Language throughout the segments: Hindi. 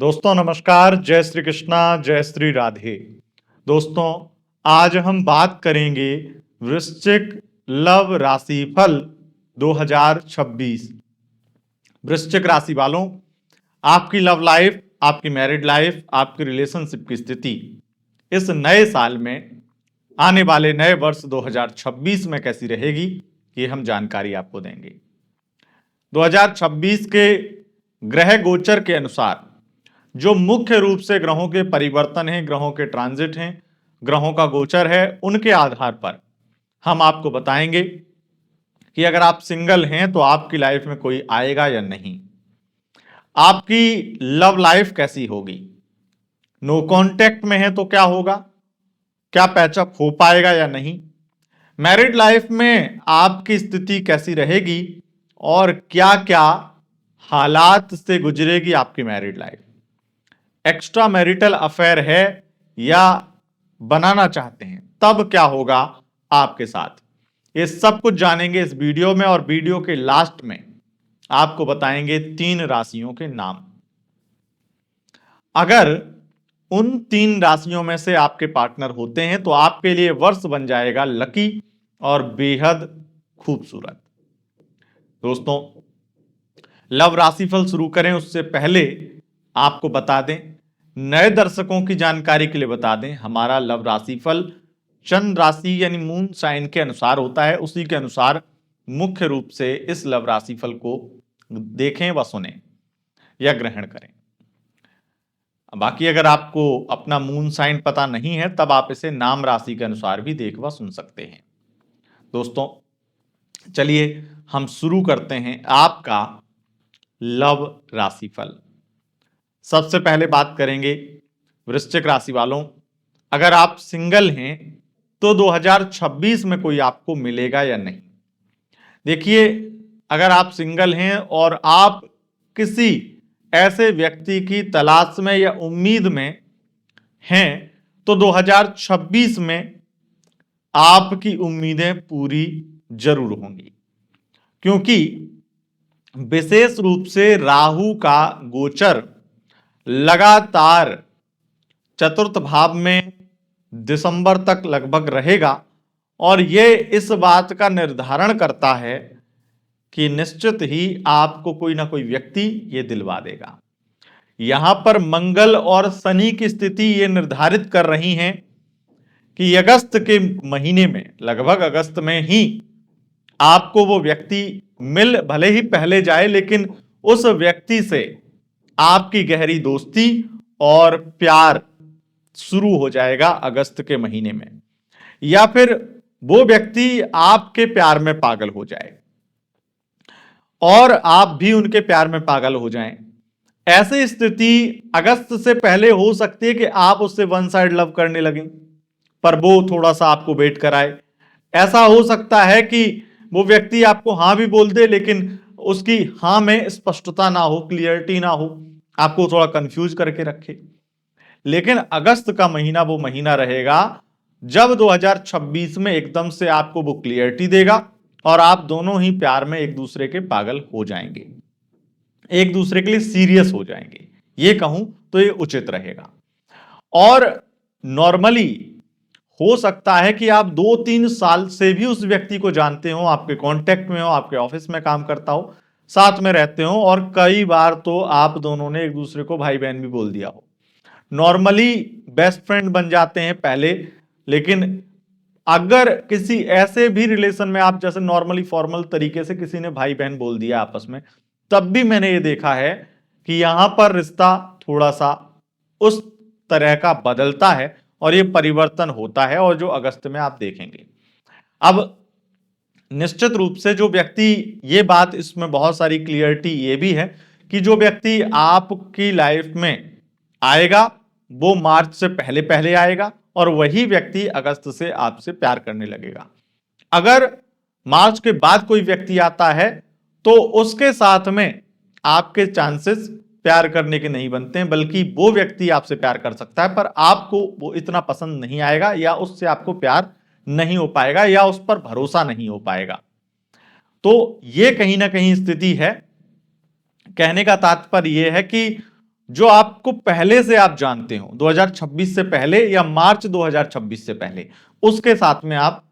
दोस्तों नमस्कार, जय श्री कृष्णा, जय श्री राधे। दोस्तों आज हम बात करेंगे वृश्चिक लव राशिफल 2026। वृश्चिक राशि वालों, आपकी लव लाइफ, आपकी मैरिड लाइफ, आपकी रिलेशनशिप की स्थिति इस नए साल में, आने वाले नए वर्ष 2026 में कैसी रहेगी, ये हम जानकारी आपको देंगे। 2026 के ग्रह गोचर के अनुसार जो मुख्य रूप से ग्रहों के परिवर्तन हैं, ग्रहों के ट्रांजिट हैं, ग्रहों का गोचर है, उनके आधार पर हम आपको बताएंगे कि अगर आप सिंगल हैं तो आपकी लाइफ में कोई आएगा या नहीं, आपकी लव लाइफ कैसी होगी, नो कांटेक्ट में है तो क्या होगा, क्या पैचअप हो पाएगा या नहीं, मैरिड लाइफ में आपकी स्थिति कैसी रहेगी और क्या क्या हालात से गुजरेगी आपकी married life, extra marital affair है या बनाना चाहते हैं तब क्या होगा आपके साथ, ये सब कुछ जानेंगे इस वीडियो में। और वीडियो के लास्ट में आपको बताएंगे 3 राशियों के नाम। अगर उन 3 राशियों में से आपके पार्टनर होते हैं तो आपके लिए वर्ष बन जाएगा लकी और बेहद खूबसूरत। दोस्तों लव राशिफल शुरू करें उससे पहले आपको बता दें, नए दर्शकों की जानकारी के लिए बता दें, हमारा लव राशिफल चंद्र राशि यानी मून साइन के अनुसार होता है। उसी के अनुसार मुख्य रूप से इस लव राशिफल को देखें व सुनें या ग्रहण करें। बाकी अगर आपको अपना मून साइन पता नहीं है तब आप इसे नाम राशि के अनुसार भी देख व सुन सकते हैं। दोस्तों चलिए हम शुरू करते हैं आपका लव राशिफल। सबसे पहले बात करेंगे वृश्चिक राशि वालों, अगर आप सिंगल हैं तो 2026 में कोई आपको मिलेगा या नहीं। देखिए, अगर आप सिंगल हैं और आप किसी ऐसे व्यक्ति की तलाश में या उम्मीद में हैं तो 2026 में आपकी उम्मीदें पूरी जरूर होंगी, क्योंकि विशेष रूप से राहु का गोचर लगातार चतुर्थ भाव में दिसंबर तक लगभग रहेगा और यह इस बात का निर्धारण करता है कि निश्चित ही आपको कोई ना कोई व्यक्ति ये दिलवा देगा। यहां पर मंगल और शनि की स्थिति ये निर्धारित कर रही हैं कि अगस्त के महीने में, लगभग अगस्त में ही आपको वो व्यक्ति मिल भले ही पहले जाए, लेकिन उस व्यक्ति से आपकी गहरी दोस्ती और प्यार शुरू हो जाएगा अगस्त के महीने में, या फिर वो व्यक्ति आपके प्यार में पागल हो जाए और आप भी उनके प्यार में पागल हो जाएं। ऐसी स्थिति अगस्त से पहले हो सकती है कि आप उससे वन साइड लव करने लगें, पर वो थोड़ा सा आपको वेट कराए। ऐसा हो सकता है कि वो व्यक्ति आपको हाँ भी बोल दे, लेकिन उसकी हाँ में स्पष्टता ना हो, क्लियरिटी ना हो, आपको थोड़ा कंफ्यूज करके रखे। लेकिन अगस्त का महीना वो महीना रहेगा जब 2026 में एकदम से आपको वो क्लियरिटी देगा और आप दोनों ही प्यार में एक दूसरे के पागल हो जाएंगे, एक दूसरे के लिए सीरियस हो जाएंगे, ये कहूं तो ये उचित रहेगा। और नॉर्मली हो सकता है कि आप 2-3 साल से भी उस व्यक्ति को जानते हो, आपके कांटेक्ट में हो, आपके ऑफिस में काम करता हो, साथ में रहते हो और कई बार तो आप दोनों ने एक दूसरे को भाई बहन भी बोल दिया हो। नॉर्मली बेस्ट फ्रेंड बन जाते हैं पहले, लेकिन अगर किसी ऐसे भी रिलेशन में आप जैसे नॉर्मली फॉर्मल तरीके से किसी ने भाई बहन बोल दिया आपस में, तब भी मैंने ये देखा है कि यहां पर रिश्ता थोड़ा सा उस तरह का बदलता है और ये परिवर्तन होता है, और जो अगस्त में आप देखेंगे। अब निश्चित रूप से जो व्यक्ति, ये बात इसमें बहुत सारी क्लियरिटी ये भी है कि जो व्यक्ति आपकी लाइफ में आएगा वो मार्च से पहले पहले आएगा और वही व्यक्ति अगस्त से आपसे प्यार करने लगेगा। अगर मार्च के बाद कोई व्यक्ति आता है तो उसके साथ में आपके चांसेस प्यार करने के नहीं बनते हैं, बल्कि वो व्यक्ति आपसे प्यार कर सकता है पर आपको वो इतना पसंद नहीं आएगा, या उससे आपको प्यार नहीं हो पाएगा, या उस पर भरोसा नहीं हो पाएगा। तो ये कहीं ना कहीं स्थिति है। कहने का तात्पर्य यह है कि जो आपको पहले से आप जानते हो, 2026 से पहले या मार्च 2026 से पहले, उसके साथ में आप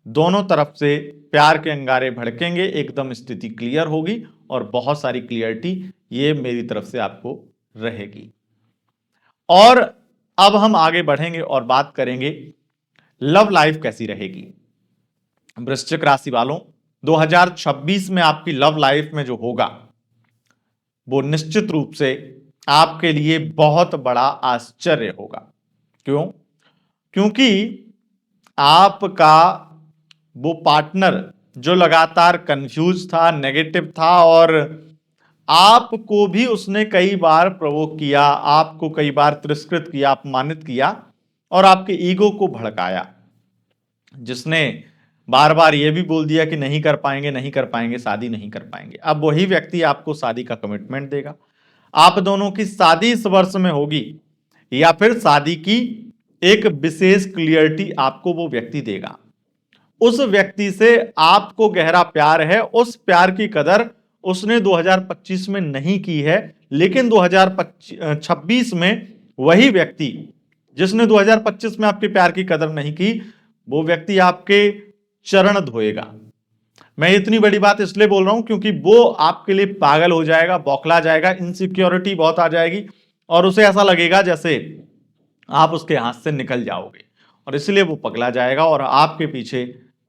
दोनों तरफ से प्यार के अंगारे भड़केंगे, एकदम स्थिति क्लियर होगी और बहुत सारी क्लियरिटी ये मेरी तरफ से आपको रहेगी। और अब हम आगे बढ़ेंगे और बात करेंगे लव लाइफ कैसी रहेगी। वृश्चिक राशि वालों, 2026 में आपकी लव लाइफ में जो होगा वो निश्चित रूप से आपके लिए बहुत बड़ा आश्चर्य होगा। क्यों? क्योंकि आपका वो पार्टनर जो लगातार कंफ्यूज था, नेगेटिव था, और आपको भी उसने कई बार प्रवोक किया, आपको कई बार तिरस्कृत किया, अपमानित किया और आपके ईगो को भड़काया, जिसने बार बार यह भी बोल दिया कि नहीं कर पाएंगे, नहीं कर पाएंगे, शादी नहीं कर पाएंगे। अब वही व्यक्ति आपको शादी का कमिटमेंट देगा। आप दोनों की शादी इस वर्ष में होगी या फिर शादी की एक विशेष क्लियरिटी आपको वो व्यक्ति देगा। उस व्यक्ति से आपको गहरा प्यार है, उस प्यार की कदर उसने 2025 में नहीं की है, लेकिन 2026 में वही व्यक्ति जिसने 2025 में आपके प्यार की कदर नहीं की, वो व्यक्ति आपके चरण धोएगा। मैं इतनी बड़ी बात इसलिए बोल रहा हूं क्योंकि वो आपके लिए पागल हो जाएगा, बौखला जाएगा, इनसिक्योरिटी बहुत आ जाएगी और उसे ऐसा लगेगा जैसे आप उसके हाथ से निकल जाओगे, और इसलिए वो पगला जाएगा और आपके पीछे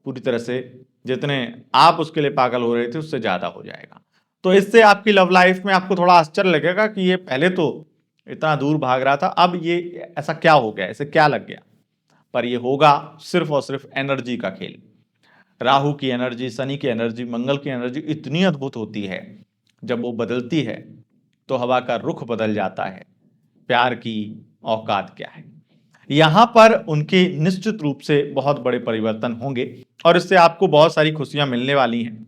पूरी तरह से जितने आप उसके लिए पागल हो रहे थे उससे ज्यादा हो जाएगा। तो इससे आपकी लव लाइफ में आपको थोड़ा आश्चर्य लगेगा कि ये पहले तो इतना दूर भाग रहा था, अब ये ऐसा क्या हो गया, इसे क्या लग गया। पर ये होगा सिर्फ और सिर्फ एनर्जी का खेल। राहु की एनर्जी, शनि की एनर्जी, मंगल की एनर्जी इतनी अद्भुत होती है, जब वो बदलती है तो हवा का रुख बदल जाता है। प्यार की औकात क्या है। यहां पर उनके निश्चित रूप से बहुत बड़े परिवर्तन होंगे और इससे आपको बहुत सारी खुशियां मिलने वाली हैं।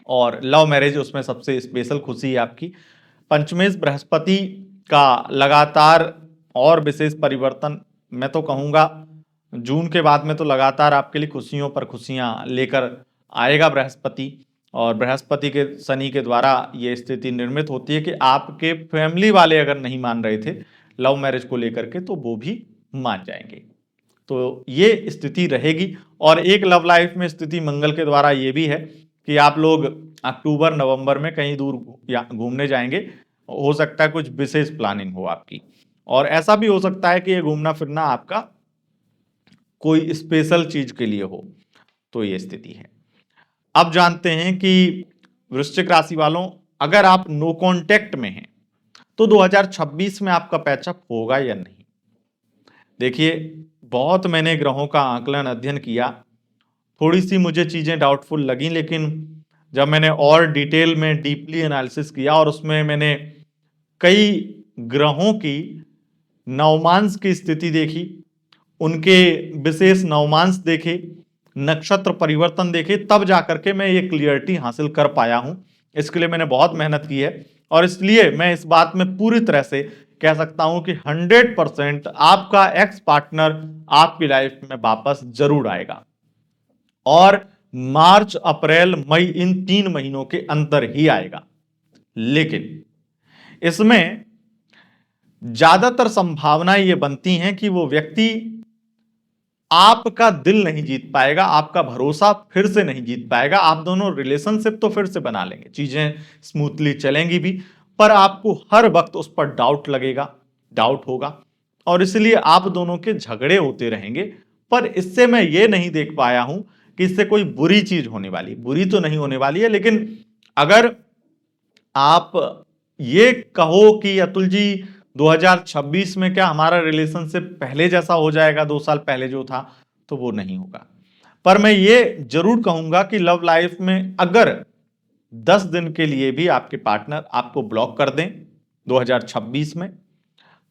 और लव मैरिज उसमें सबसे स्पेशल खुशी है आपकी। पंचमेश बृहस्पति का लगातार और विशेष परिवर्तन, मैं तो कहूंगा जून के बाद में तो लगातार आपके लिए खुशियों पर खुशियां लेकर आएगा बृहस्पति। और बृहस्पति के शनि के द्वारा ये स्थिति निर्मित होती है कि आपके फैमिली वाले अगर नहीं मान रहे थे लव मैरिज को लेकर के, तो वो भी मान जाएंगे। तो ये स्थिति रहेगी। और एक लव लाइफ में स्थिति मंगल के द्वारा ये भी है कि आप लोग अक्टूबर नवंबर में कहीं दूर घूमने जाएंगे। हो सकता है कुछ विशेष प्लानिंग हो आपकी, और ऐसा भी हो सकता है कि ये घूमना फिरना आपका कोई स्पेशल चीज के लिए हो। तो ये स्थिति है। अब जानते हैं कि वृश्चिक राशि वालों, अगर आप नो कांटेक्ट में हैं तो 2026 में आपका पैचअप होगा या नहीं। देखिए, बहुत मैंने ग्रहों का आकलन अध्ययन किया, थोड़ी सी मुझे चीजें डाउटफुल लगी, लेकिन जब मैंने और डिटेल में डीपली एनालिसिस किया और उसमें मैंने कई ग्रहों की नवमांश की स्थिति देखी, उनके विशेष नवमांश देखे, नक्षत्र परिवर्तन देखे, तब जाकर के मैं ये क्लियरिटी हासिल कर पाया हूं। इसके लिए मैंने बहुत मेहनत की है और इसलिए मैं इस बात में पूरी तरह से कह सकता हूं कि 100% आपका एक्स पार्टनर आपकी लाइफ में वापस जरूर आएगा, और मार्च, अप्रैल, मई, इन 3 महीनों के अंदर ही आएगा। लेकिन इसमें ज्यादातर संभावनाएं ये बनती हैं कि वो व्यक्ति आपका दिल नहीं जीत पाएगा, आपका भरोसा फिर से नहीं जीत पाएगा। आप दोनों रिलेशनशिप तो फिर से बना लेंगे, चीजें स्मूथली चलेंगी भी, पर आपको हर वक्त उस पर डाउट लगेगा, डाउट होगा, और इसलिए आप दोनों के झगड़े होते रहेंगे। पर इससे मैं ये नहीं देख पाया हूं कि इससे कोई बुरी चीज होने वाली, बुरी तो नहीं होने वाली है। लेकिन अगर आप ये कहो कि अतुल जी 2026 में क्या हमारा रिलेशनशिप पहले जैसा हो जाएगा, 2 साल पहले जो था, तो वो नहीं होगा। पर मैं ये जरूर कहूंगा कि लव लाइफ में अगर 10 दिन के लिए भी आपके पार्टनर आपको ब्लॉक कर दें 2026 में,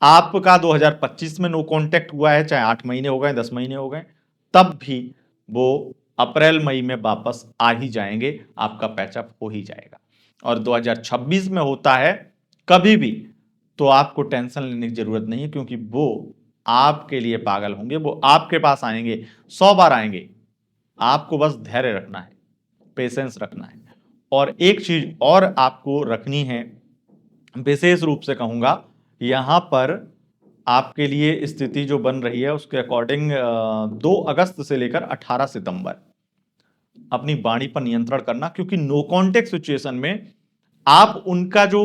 आपका 2025 में नो कांटेक्ट हुआ है, चाहे 8 महीने हो गए, 10 महीने हो गए, तब भी वो अप्रैल मई में वापस आ ही जाएंगे, आपका पैचअप हो ही जाएगा। और 2026 में होता है कभी भी, तो आपको टेंशन लेने की जरूरत नहीं है, क्योंकि वो आपके लिए पागल होंगे, वो आपके पास आएंगे, 100 बार आएंगे। आपको बस धैर्य रखना है, पेशेंस रखना है। और एक चीज और आपको रखनी है, विशेष रूप से कहूंगा, यहाँ पर आपके लिए स्थिति जो बन रही है उसके अकॉर्डिंग 2 अगस्त से लेकर 18 सितंबर अपनी वाणी पर नियंत्रण करना, क्योंकि नो कॉन्टेक्ट सिचुएशन में आप उनका जो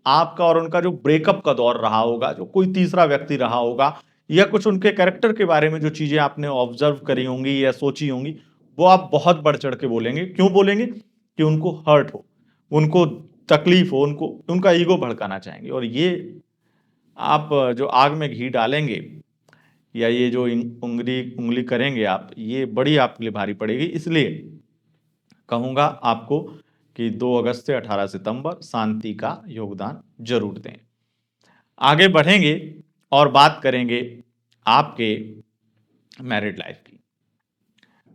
आपका और उनका जो ब्रेकअप का दौर रहा होगा, जो कोई तीसरा व्यक्ति रहा होगा, या कुछ उनके कैरेक्टर के बारे में जो चीजें आपने ऑब्जर्व करी होंगी या सोची होंगी, वो आप बहुत बढ़ चढ़ के बोलेंगे। क्यों बोलेंगे? कि उनको हर्ट हो, उनको तकलीफ हो, उनको उनका ईगो भड़काना चाहेंगे। और ये आप जो आग में घी डालेंगे या ये जो उंगली उंगली करेंगे आप, ये बड़ी आपके लिए भारी पड़ेगी। इसलिए कहूंगा आपको कि 2 अगस्त से 18 सितंबर शांति का योगदान जरूर दें। आगे बढ़ेंगे और बात करेंगे आपके मैरिड लाइफ की।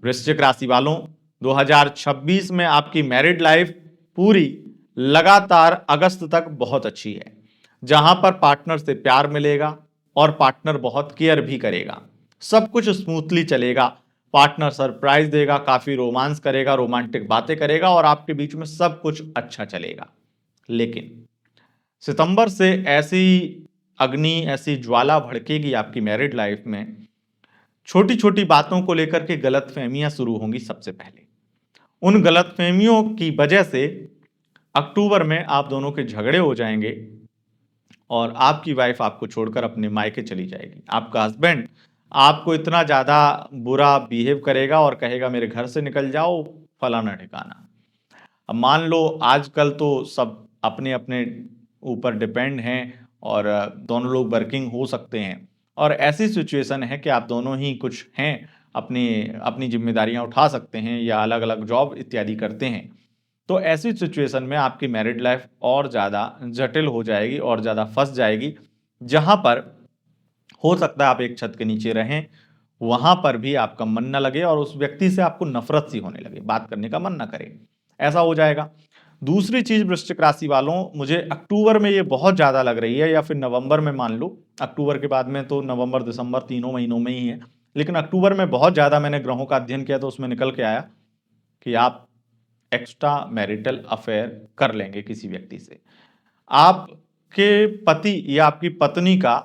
वृश्चिक राशि वालों, 2026 में आपकी मैरिड लाइफ पूरी लगातार अगस्त तक बहुत अच्छी है, जहां पर पार्टनर से प्यार मिलेगा और पार्टनर बहुत केयर भी करेगा। सब कुछ स्मूथली चलेगा, पार्टनर सरप्राइज देगा, काफी रोमांस करेगा, रोमांटिक बातें करेगा और आपके बीच में सब कुछ अच्छा चलेगा। लेकिन सितंबर से ऐसी अग्नि, ऐसी ज्वाला भड़केगी आपकी मैरिड लाइफ में, छोटी छोटी बातों को लेकर के गलतफहमियां शुरू होंगी। सबसे पहले उन गलतफहमियों की वजह से अक्टूबर में आप दोनों के झगड़े हो जाएंगे और आपकी वाइफ आपको छोड़कर अपने मायके चली जाएगी। आपका हस्बैंड आपको इतना ज्यादा बुरा बिहेव करेगा और कहेगा मेरे घर से निकल जाओ, फलाना ठिकाना। अब मान लो आजकल तो सब अपने अपने ऊपर डिपेंड हैं और दोनों लोग वर्किंग हो सकते हैं, और ऐसी सिचुएशन है कि आप दोनों ही कुछ हैं, अपनी अपनी जिम्मेदारियां उठा सकते हैं या अलग अलग जॉब इत्यादि करते हैं। तो ऐसी सिचुएशन में आपकी मैरिड लाइफ और ज़्यादा जटिल हो जाएगी और ज़्यादा फंस जाएगी। जहां पर हो सकता है आप एक छत के नीचे रहें, वहां पर भी आपका मन न लगे और उस व्यक्ति से आपको नफरत सी होने लगे, बात करने का मन ना करे, ऐसा हो जाएगा। दूसरी चीज वृश्चिक राशि वालों, मुझे अक्टूबर में ये बहुत ज्यादा लग रही है, या फिर नवंबर में मान लो, अक्टूबर के बाद में तो नवंबर दिसंबर तीनों महीनों में ही है, लेकिन अक्टूबर में बहुत ज्यादा मैंने ग्रहों का अध्ययन किया तो उसमें निकल के आया कि आप एक्स्ट्रा मैरिटल अफेयर कर लेंगे किसी व्यक्ति से। आपके पति या आपकी पत्नी का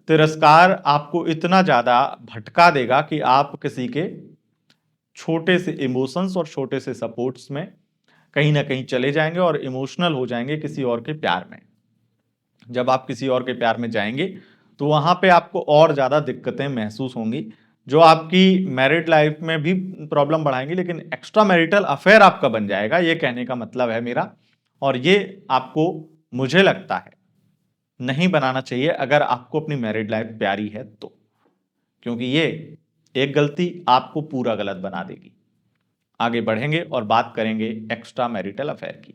तिरस्कार आपको इतना ज्यादा भटका देगा कि आप किसी के छोटे से इमोशंस और छोटे से सपोर्ट्स में कहीं ना कहीं चले जाएंगे और इमोशनल हो जाएंगे किसी और के प्यार में। जब आप किसी और के प्यार में जाएंगे तो वहां पे आपको और ज्यादा दिक्कतें महसूस होंगी, जो आपकी मैरिड लाइफ में भी प्रॉब्लम बढ़ाएंगी, लेकिन एक्स्ट्रा मैरिटल अफेयर आपका बन जाएगा, ये कहने का मतलब है मेरा। और ये आपको, मुझे लगता है, नहीं बनाना चाहिए अगर आपको अपनी मैरिड लाइफ प्यारी है तो, क्योंकि ये एक गलती आपको पूरा गलत बना देगी। आगे बढ़ेंगे और बात करेंगे एक्स्ट्रा मैरिटल अफेयर की।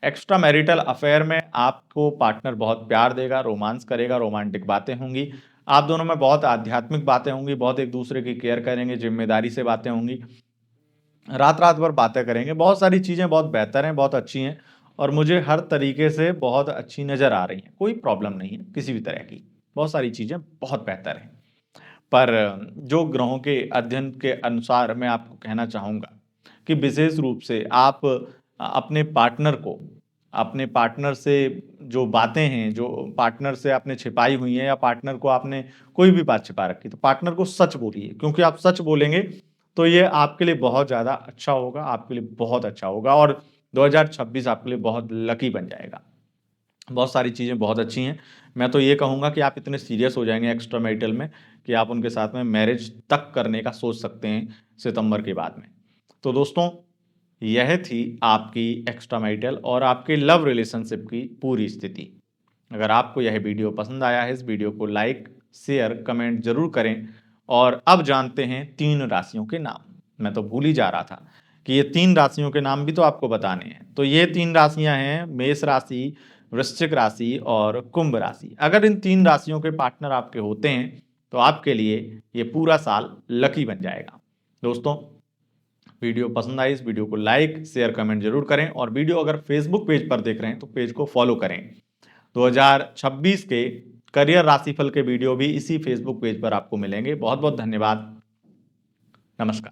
एक्स्ट्रा मैरिटल अफेयर में आपको पार्टनर बहुत प्यार देगा, रोमांस करेगा, रोमांटिक बातें होंगी, आप दोनों में बहुत आध्यात्मिक बातें होंगी, बहुत एक दूसरे की केयर करेंगे, जिम्मेदारी से बातें होंगी, रात रात भर बातें करेंगे, बहुत सारी चीज़ें बहुत बेहतर हैं, बहुत अच्छी हैं और मुझे हर तरीके से बहुत अच्छी नज़र आ रही हैं। कोई प्रॉब्लम नहीं है किसी भी तरह की, बहुत सारी चीज़ें बहुत बेहतर हैं। पर जो ग्रहों के अध्ययन के अनुसार मैं आपको कहना चाहूँगा कि विशेष रूप से आप अपने पार्टनर को, अपने पार्टनर से जो बातें हैं, जो पार्टनर से आपने छिपाई हुई हैं या पार्टनर को आपने कोई भी बात छिपा रखी, तो पार्टनर को सच बोलिए, क्योंकि आप सच बोलेंगे तो ये आपके लिए बहुत ज़्यादा अच्छा होगा, आपके लिए बहुत अच्छा होगा और 2026 आपके लिए बहुत लकी बन जाएगा। बहुत सारी चीज़ें बहुत अच्छी हैं। मैं तो ये कहूँगा कि आप इतने सीरियस हो जाएंगे एक्स्ट्रा मैरिटल में कि आप उनके साथ में मैरिज तक करने का सोच सकते हैं सितंबर के बाद में। तो दोस्तों, यह थी आपकी एक्स्ट्रा मैरिटल और आपके लव रिलेशनशिप की पूरी स्थिति। अगर आपको यह वीडियो पसंद आया है, इस वीडियो को लाइक, शेयर, कमेंट जरूर करें। और अब जानते हैं 3 राशियों के नाम। मैं तो भूल ही जा रहा था कि ये 3 राशियों के नाम भी तो आपको बताने हैं। तो ये 3 राशियां हैं मेष राशि, वृश्चिक राशि और कुंभ राशि। अगर इन 3 राशियों के पार्टनर आपके होते हैं तो आपके लिए ये पूरा साल लकी बन जाएगा। दोस्तों, वीडियो पसंद आई, इस वीडियो को लाइक, शेयर, कमेंट जरूर करें और वीडियो अगर फेसबुक पेज पर देख रहे हैं तो पेज को फॉलो करें। 2026 के करियर राशिफल के वीडियो भी इसी फेसबुक पेज पर आपको मिलेंगे। बहुत बहुत धन्यवाद। नमस्कार।